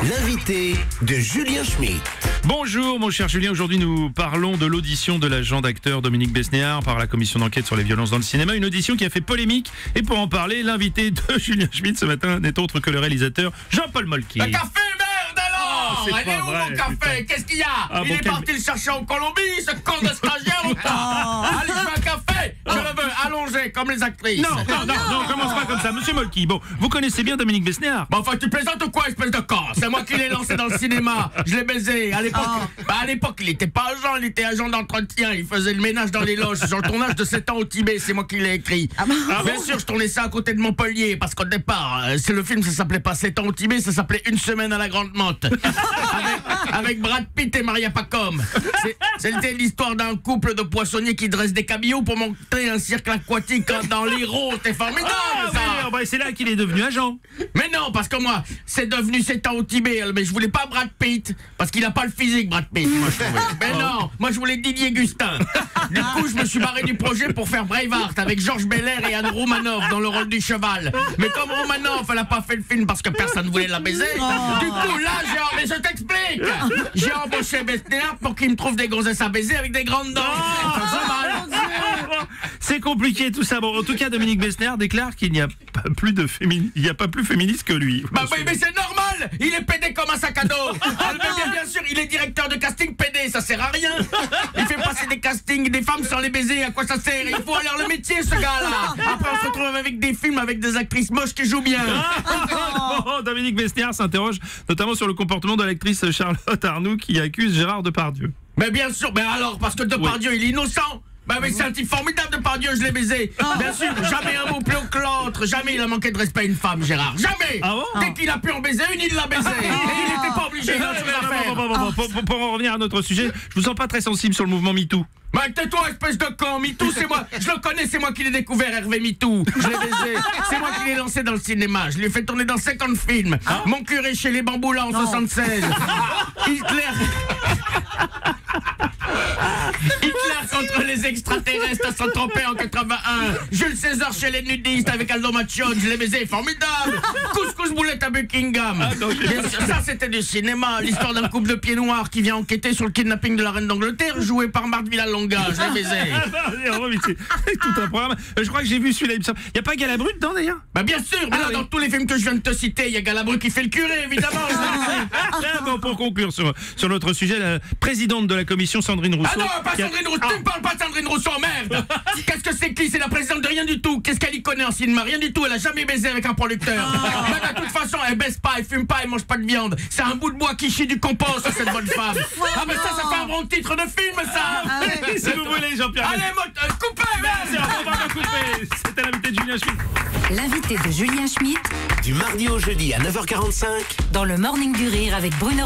L'invité de Julien Schmitt. Bonjour mon cher Julien, aujourd'hui nous parlons de l'audition de l'agent d'acteur Dominique Besnéard par la commission d'enquête sur les violences dans le cinéma, une audition qui a fait polémique. Et pour en parler, l'invité de Julien Schmitt ce matin n'est autre que le réalisateur Jean-Paul Molki. Le café, merde alors! c'est Elle pas est où vrai, mon café? putain. Qu'est-ce qu'il y a? Il bon, est parti le chercher en Colombie, ce con de stagiaire ou pas? Allez, je veux un café! Je le veux allongé comme les actrices. Non, commence pas comme ça, monsieur Molki. Bon, vous connaissez bien Dominique Besnéard? Bon, enfin, tu plaisantes ou quoi, espèce de con? C'est moi qui l'ai lancé dans le cinéma. Je l'ai baisé. À l'époque, il était pas agent, il était agent d'entretien. Il faisait le ménage dans les loges. Sur le tournage de 7 ans au Tibet, c'est moi qui l'ai écrit. Bien sûr, je tournais ça à côté de Montpellier, parce qu'au départ, c'est le film, ça s'appelait pas 7 ans au Tibet, ça s'appelait Une semaine à la Grande Motte. Avec Brad Pitt et Maria Pacom. C'était l'histoire d'un couple de poissonniers qui dressent des cabillots pour monter un cirque aquatique dans l'Hérault. C'était formidable, ça! Ouais, c'est là qu'il est devenu agent. Mais non, parce que moi, c'est devenu 7 ans au Tibet, mais je voulais pas Brad Pitt, parce qu'il a pas le physique, Brad Pitt, moi je trouvais. Mais non, moi je voulais Didier Gustin. Du coup, je me suis barré du projet pour faire Braveheart avec Georges Belair et Anne Romanoff dans le rôle du cheval. Mais comme Romanoff, elle a pas fait le film parce que personne voulait la baiser, du coup là, mais je t'explique, j'ai embauché Besnéard pour qu'il me trouve des gonzesses à baiser avec des grandes dents. C'est compliqué tout ça. Bon, en tout cas, Dominique Besnéard déclare qu'il n'y a pas plus féministe que lui. Bah oui, mais c'est normal. Il est pédé comme un sac à dos. Bien sûr, il est directeur de casting pédé, ça sert à rien. Il fait passer des castings des femmes sans les baiser, à quoi ça sert? Il faut aller le métier, ce gars-là. Après, on se retrouve avec des films avec des actrices moches qui jouent bien. Bon, Dominique Besnéard s'interroge notamment sur le comportement de l'actrice Charlotte Arnoux qui accuse Gérard Depardieu. Mais bien sûr, mais alors, parce que Depardieu, il est innocent. Bah mais c'est un type formidable, Depardieu, je l'ai baisé. Bien sûr, jamais un mot plus haut que l'autre. Jamais il a manqué de respect à une femme, Gérard. Jamais. Dès qu'il a pu en baiser une, il l'a baisé. Et il n'était pas obligé de faire. Pour en revenir à notre sujet, je vous sens pas très sensible sur le mouvement MeToo. Bah tais-toi, espèce de con. MeToo, c'est moi. Je le connais, c'est moi qui l'ai découvert, Hervé MeToo. Je l'ai baisé. C'est moi qui l'ai lancé dans le cinéma. Je l'ai fait tourner dans 50 films. Mon curé chez les Bambous là en 76. Hitler contre les extraterrestres à Saint-Tropez en 81. Jules César chez les nudistes avec Aldo Macione. Je l'ai baisé, formidable. Couscous boulette à Buckingham. Ça, c'était du cinéma. L'histoire d'un couple de pieds noirs qui vient enquêter sur le kidnapping de la reine d'Angleterre, joué par Marthe Villalonga. Je l'ai baisé. C'est tout un programme. Je crois que j'ai vu celui-là. Il n'y a pas Galabru dedans d'ailleurs? Bah bien sûr, mais là, dans tous les films que je viens de te citer, il y a Galabru qui fait le curé, évidemment. Bon, pour conclure sur notre sujet, la présidente de la commission, Sandrine Rousseau. Ah non, pas Sandrine Rousseau, tu me parles pas de Sandrine Rousseau, merde. Qu'est-ce que c'est qui? C'est la présidente de rien du tout. Qu'est-ce qu'elle y connaît en cinéma? Rien du tout, elle a jamais baisé avec un producteur. Bah, de toute façon, elle baisse pas, elle fume pas, elle mange pas de viande. C'est un bout de bois qui chie du compost, cette bonne femme. Ah mais ça fait un bon titre de film, ça. Si vous voulez, Jean-Pierre. Allez, coupez, merde. On va couper. C'était l'invité de Julien Schmitt. L'invité de Julien Schmitt Du mardi au jeudi à 9h45. dans le Morning du Rire avec Bruno